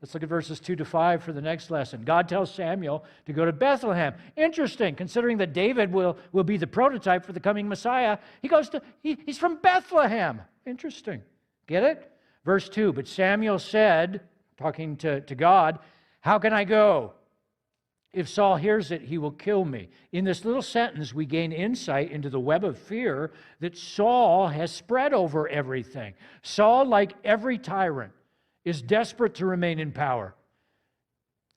Let's look at verses 2 to 5 for the next lesson. God tells Samuel to go to Bethlehem. Interesting, considering that David will be the prototype for the coming Messiah. He's from Bethlehem. Interesting. Get it? Verse 2, but Samuel said, talking to God, how can I go? If Saul hears it, he will kill me. In this little sentence, we gain insight into the web of fear that Saul has spread over everything. Saul, like every tyrant, is desperate to remain in power.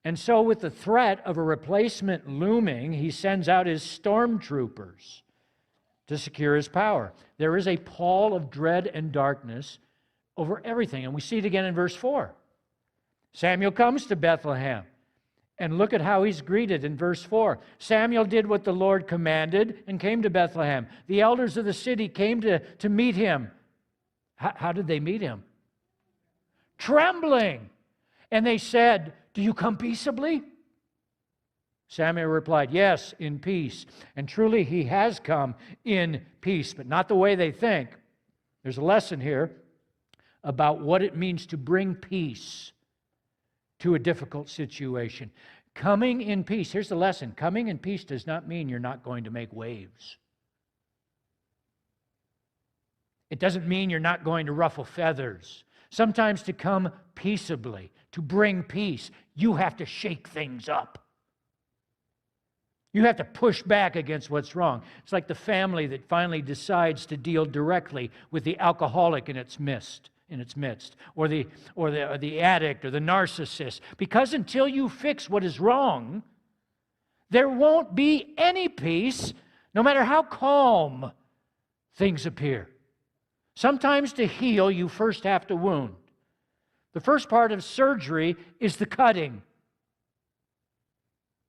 And so with the threat of a replacement looming, he sends out his stormtroopers to secure his power. There is a pall of dread and darkness over everything. And we see it again in verse 4. Samuel comes to Bethlehem. And look at how he's greeted in verse 4. Samuel did what the Lord commanded and came to Bethlehem. The elders of the city came to meet him. How did they meet him? Trembling. And they said, do you come peaceably? Samuel replied, yes, in peace. And truly he has come in peace, but not the way they think. There's a lesson here about what it means to bring peace to a difficult situation. Coming in peace, here's the lesson. Coming in peace does not mean you're not going to make waves. It doesn't mean you're not going to ruffle feathers. Sometimes to come peaceably, to bring peace, you have to shake things up. You have to push back against what's wrong. It's like the family that finally decides to deal directly with the alcoholic in its midst, or the addict or the narcissist. Because until you fix what is wrong, there won't be any peace, no matter how calm things appear. Sometimes to heal, you first have to wound. The first part of surgery is the cutting.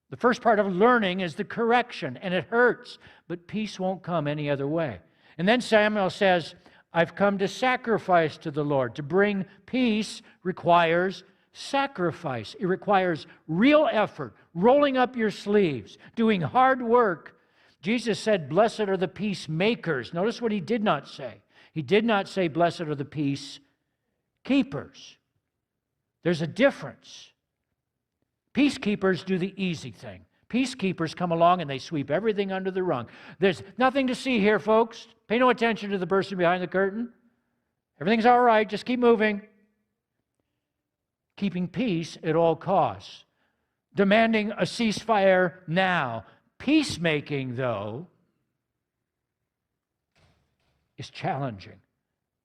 The first part of learning is the correction, and it hurts, but peace won't come any other way. And then Samuel says, I've come to sacrifice to the Lord. To bring peace requires sacrifice. It requires real effort, rolling up your sleeves, doing hard work. Jesus said, blessed are the peacemakers. Notice what he did not say. He did not say, blessed are the peacekeepers. There's a difference. Peacekeepers do the easy thing. Peacekeepers come along and they sweep everything under the rug. There's nothing to see here, folks. Pay no attention to the person behind the curtain. Everything's all right. Just keep moving. Keeping peace at all costs. Demanding a ceasefire now. Peacemaking, though, is challenging,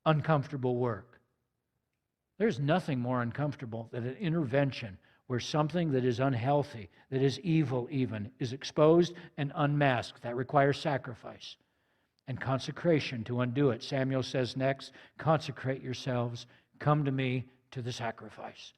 uncomfortable work. There's nothing more uncomfortable than an intervention where something that is unhealthy, that is evil even, is exposed and unmasked. That requires sacrifice and consecration to undo it. Samuel says next, consecrate yourselves, come to me to the sacrifice.